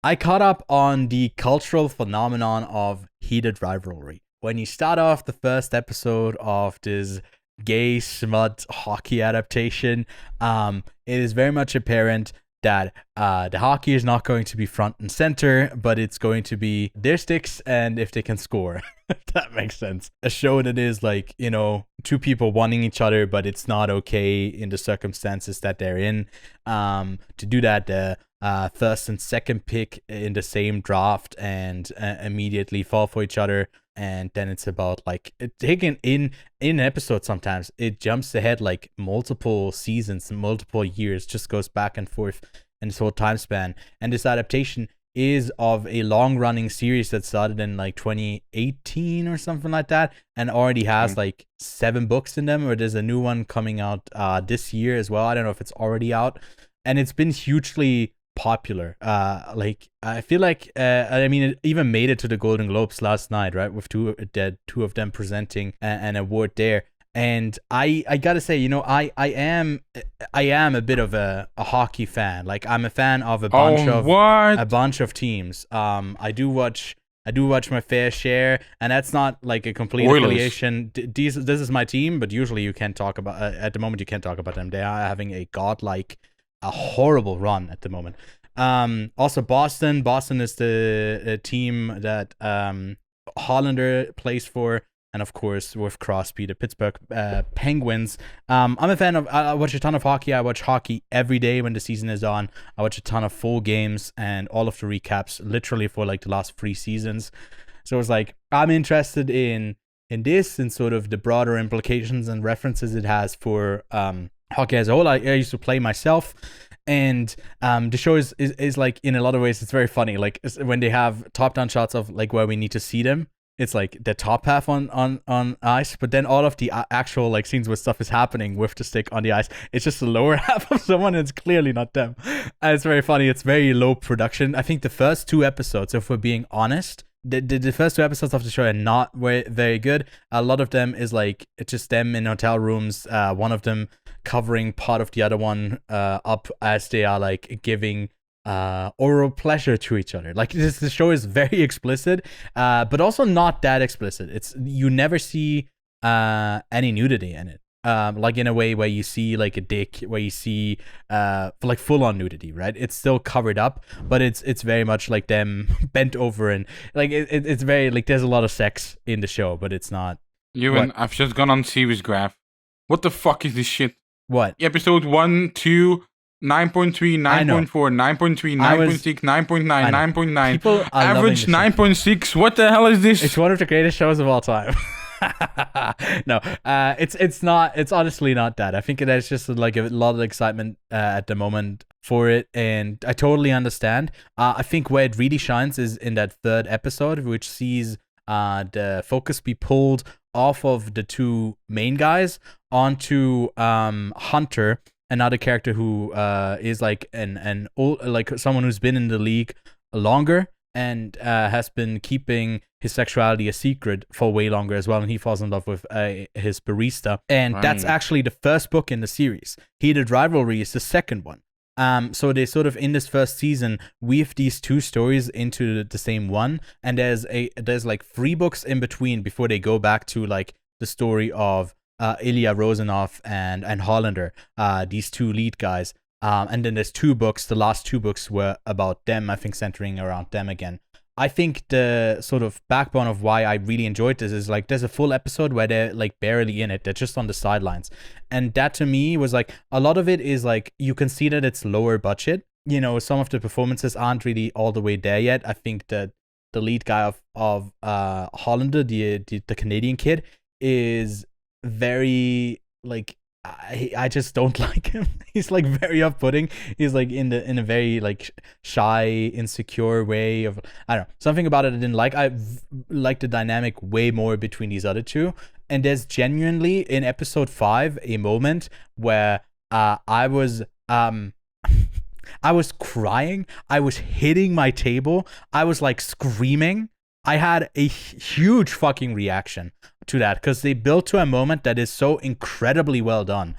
I caught up on the cultural phenomenon of heated rivalry. When you start off the first episode of this gay smut hockey adaptation, it is very much apparent that the hockey is not going to be front and center, but it's going to be their sticks and if they can score. If that makes sense. A show that is like, two people wanting each other, but it's not okay in the circumstances that they're in. To do that, the first and second pick in the same draft and immediately fall for each other. And then it's about like taking in an episode. Sometimes it jumps ahead like multiple seasons, multiple years, just goes back and forth in this whole time span. And this adaptation is of a long running series that started in like 2018 or something like that, and already has like 7 books in them, or there's a new one coming out this year as well. I don't know if it's already out, and it's been hugely popular. I feel like it even made it to the Golden Globes last night, right, with two of them presenting an award there. And I gotta say, I am a bit of a hockey fan. Like, I'm a fan of a bunch of teams. I do watch my fair share, and that's not like a complete affiliation. This is my team, but usually you can't talk about at the moment. You can't talk about them. They are having a horrible run at the moment. Also Boston is the team that Hollander plays for. And of course, with Crosby, the Pittsburgh Penguins. I'm a fan of. I watch a ton of hockey. I watch hockey every day when the season is on. I watch a ton of full games and all of the recaps, literally for like the last 3 seasons. So it's like I'm interested in this and sort of the broader implications and references it has for hockey as a whole. I used to play myself. And the show is like, in a lot of ways, it's very funny. Like when they have top-down shots of like where we need to see them. It's like the top half on ice, but then all of the actual like scenes where stuff is happening with the stick on the ice, it's just the lower half of someone, and it's clearly not them. And it's very funny. It's very low production. I think the first 2 episodes, if we're being honest, the first 2 episodes of the show are not very good. A lot of them is like it's just them in hotel rooms. One of them covering part of the other one up as they are like giving oral pleasure to each other. Like the show is very explicit, but also not that explicit. You never see any nudity in it. Like in a way where you see like a dick, where you see like full on nudity, right? It's still covered up, but it's very much like them bent over, and like it's very like there's a lot of sex in the show, but it's not. Ewan, I've just gone on series Graf. What the fuck is this shit? What? Episode 1, 2, 9.3, 9.4, 9.3, 9.6, 9.9, 9.9. Average 9.6. What the hell is this? It's one of the greatest shows of all time. No, it's honestly not that. I think there's just like a lot of excitement at the moment for it, and I totally understand. I think where it really shines is in that 3rd episode, which sees the focus be pulled off of the 2 main guys onto Hunter, another character who is like an old, like someone who's been in the league longer and has been keeping his sexuality a secret for way longer as well. And he falls in love with his barista. And that's actually the first book in the series. Heated Rivalry is the second one. So they sort of in this first season weave these 2 stories into the same one. And there's like 3 books in between before they go back to like the story of Ilya Rozanov and Hollander, these 2 lead guys. And then there's 2 books. The last 2 books were about them, I think, centering around them again. I think the sort of backbone of why I really enjoyed this is like there's a full episode where they're like barely in it. They're just on the sidelines. And that to me was like a lot of it is like you can see that it's lower budget. Some of the performances aren't really all the way there yet. I think that the lead guy of Hollander, the Canadian kid, is very like I just don't like him. He's like very off-putting. He's like in a very like shy, insecure way of, I don't know, something about it I didn't like. I like the dynamic way more between these other 2. And there's genuinely in episode 5 a moment where I was crying. I was hitting my table. I was like screaming. I had a huge fucking reaction to that because they built to a moment that is so incredibly well done.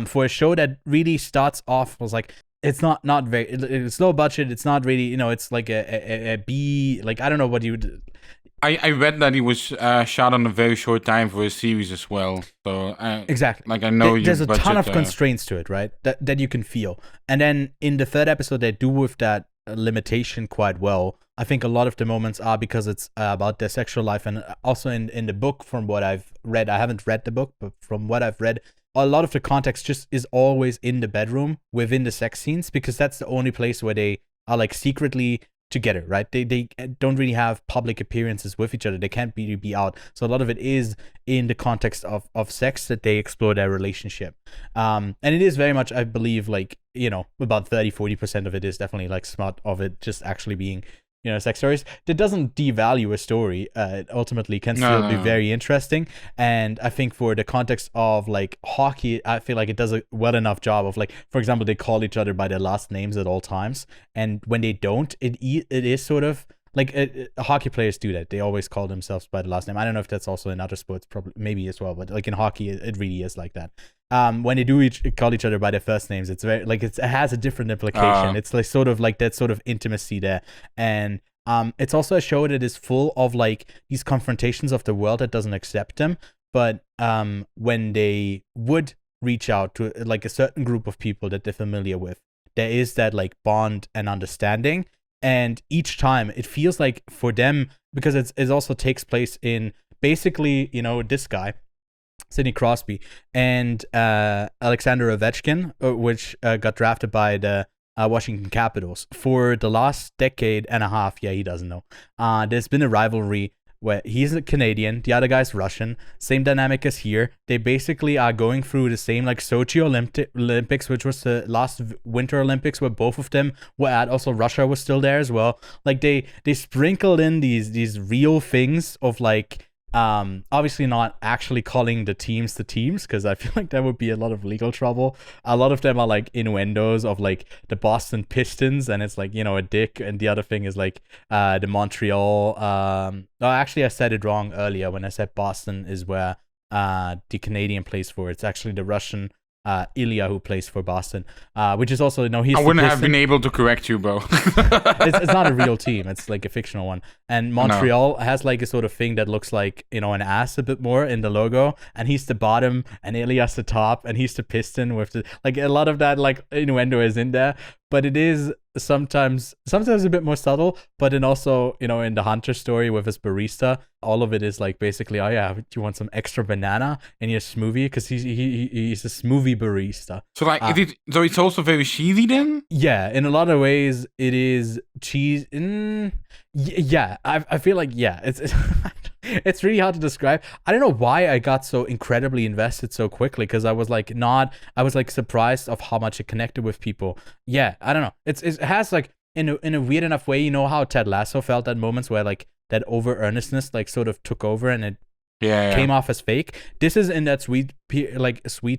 For a show that really starts off was like it's not very, it's low budget. It's not really, it's like a B, like, I don't know what you would. I read that it was shot on a very short time for a series as well. So exactly, like I know there's a ton of budget, constraints to it, right? That you can feel. And then in the third episode, they do with that limitation quite well. I think a lot of the moments are because it's about their sexual life, and also in the book, from what I've read, I haven't read the book, but from what I've read, a lot of the context just is always in the bedroom within the sex scenes, because that's the only place where they are like secretly together, right? They don't really have public appearances with each other. They can't be out. So a lot of it is in the context of sex that they explore their relationship. And it is very much, I believe, like, about 30-40% of it is definitely like smart of it just actually being, sex stories. That doesn't devalue a story. It ultimately can still be very interesting. And I think for the context of like hockey, I feel like it does a well enough job of, like, for example, they call each other by their last names at all times. And when they don't, it is sort of like hockey players do that. They always call themselves by the last name. I don't know if that's also in other sports, probably maybe as well, but like in hockey, it really is like that. When they do call each other by their first names, it's very like it has a different implication. It's like sort of like that sort of intimacy there, and it's also a show that is full of like these confrontations of the world that doesn't accept them. But when they would reach out to like a certain group of people that they're familiar with, there is that like bond and understanding. And each time it feels like for them, because it also takes place in basically, this guy, Sidney Crosby, and Alexander Ovechkin, which got drafted by the Washington Capitals. For the last decade and a half, he doesn't know, there's been a rivalry where he's a Canadian, the other guy's Russian. Same dynamic as here. They basically are going through the same like Sochi Olympics, which was the last Winter Olympics where both of them were at. Also, Russia was still there as well. Like they sprinkled in these real things of like, obviously not actually calling the teams because I feel like that would be a lot of legal trouble. A lot of them are like innuendos of like the Boston Pistons, and it's like, a dick, and the other thing is like the Montreal. No, actually I said it wrong earlier when I said Boston is where the Canadian plays for. It's actually the Russian Ilya who plays for Boston, which is also, he's. I wouldn't have been able to correct you, bro. It's not a real team. It's like a fictional one. And Montreal has like a sort of thing that looks like, an ass a bit more in the logo. And he's the bottom, and Ilya's the top, and he's the piston with the, like, a lot of that like innuendo is in there. But it is sometimes a bit more subtle. But then also, in the Hunter story with his barista, all of it is like basically, oh yeah, do you want some extra banana in your smoothie? Because he's a smoothie barista. So like so it's also very cheesy then? Yeah, in a lot of ways it is cheese. Yeah, I feel like, yeah, it's it's really hard to describe. I don't know why I got so incredibly invested so quickly, because I was like surprised of how much it connected with people. Yeah, I don't know. It has like in a weird enough way, how Ted Lasso felt at moments where like that over earnestness like sort of took over and it came off as fake. This is in that sweet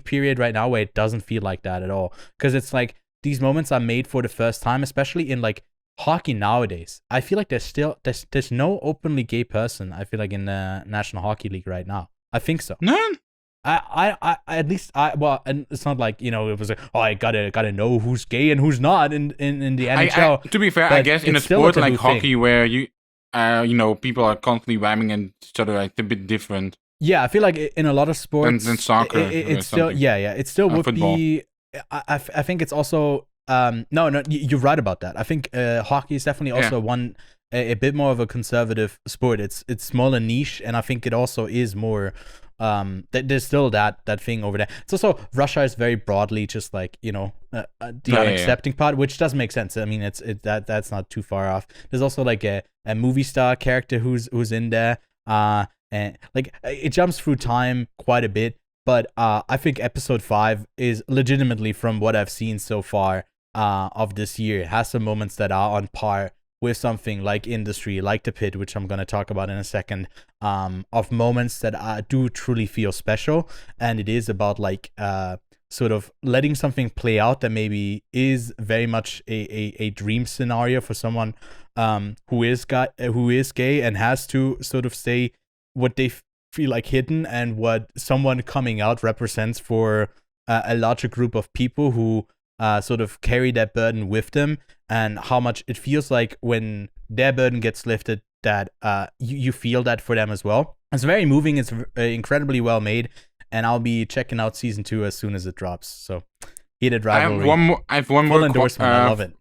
period right now where it doesn't feel like that at all, because it's like these moments are made for the first time, especially in like hockey nowadays. I feel like there's no openly gay person, I feel like, in the National Hockey League right now. I think so. None. I at least and it's not like, it was like, oh, I gotta know who's gay and who's not in the NHL. To be fair, I guess in a sport like hockey where you people are constantly ramming at each other, like, a bit different. Yeah, I feel like in a lot of sports than soccer, it's still it still would football. be. I think it's also no, you're right about that. I think hockey is definitely also one a bit more of a conservative sport. It's small and niche, and I think it also is more. There's still that thing over there. It's also, Russia is very broadly just like, the unaccepting part, which doesn't make sense. I mean, that's not too far off. There's also like a movie star character who's in there, and like it jumps through time quite a bit. But I think episode 5 is legitimately, from what I've seen so far of this year, has some moments that are on par with something like Industry, like The Pit, which I'm going to talk about in a second, of moments that do truly feel special. And it is about like sort of letting something play out that maybe is very much a dream scenario for someone who is gay and has to sort of say what they feel like hidden, and what someone coming out represents for a larger group of people who sort of carry that burden with them, and how much it feels like when their burden gets lifted that you feel that for them as well. It's very moving. It's incredibly well made, and I'll be checking out season 2 as soon as it drops. So, Heated Rivalry. I have one more endorsement. I love it.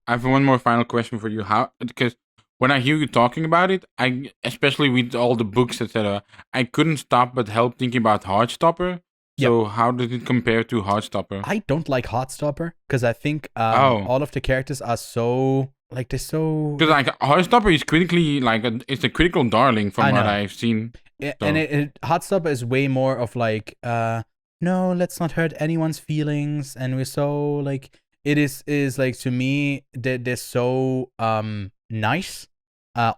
I have one more final question for you. Because when I hear you talking about it, I especially with all the books, etc., I couldn't stop but help thinking about Heartstopper. So how does it compare to Heartstopper? I don't like Heartstopper because I think all of the characters are so like they're so. Because like Heartstopper is critically it's a critical darling from what I've seen. And Heartstopper is way more of like no, let's not hurt anyone's feelings, and we're so like it is like to me they're so nice,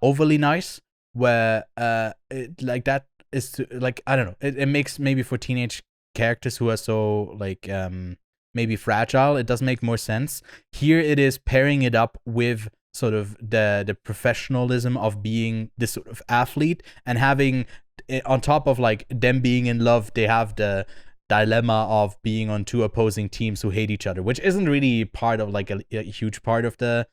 overly nice, where like that is like I don't know, it makes maybe for teenage characters who are so like maybe fragile, it does make more sense. Here it is pairing it up with sort of the professionalism of being this sort of athlete, and having on top of like them being in love, they have the dilemma of being on two opposing teams who hate each other, which isn't really part of like a huge part of the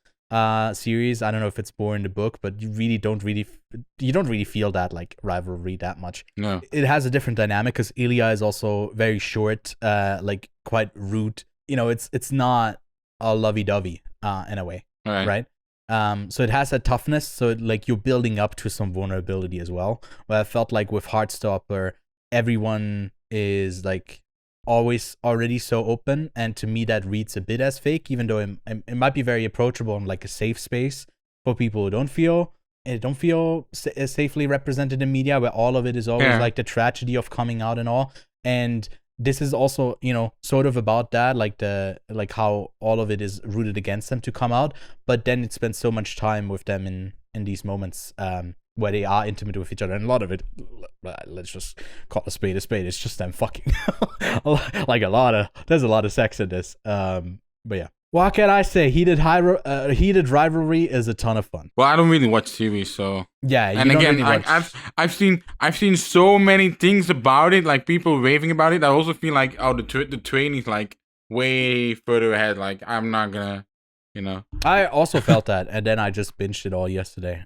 series. I don't know if it's more in the book, but you don't really feel that like rivalry that much. No, it has a different dynamic because Ilya is also very short, like quite rude. You know, it's not a lovey-dovey in a way, right? So it has a toughness, so like you're building up to some vulnerability as well. Where I felt like with Heartstopper, everyone is like always already so open, and to me that reads a bit as fake, even though it might be very approachable and like a safe space for people who don't feel safely represented in media, where all of it is always like the tragedy of coming out and all. And this is also, you know, sort of about that, like how all of it is rooted against them to come out, but then it spends so much time with them in these moments where they are intimate with each other, and a lot of it, let's just call a spade, it's just them fucking. Like there's a lot of sex in this, but yeah. What can I say? Heated Rivalry is a ton of fun. Well, I don't really watch TV, so yeah. And again, really I've seen so many things about it, like people raving about it. I also feel like the train is like way further ahead. Like I'm not gonna, you know. I also felt that, and then I just binged it all yesterday.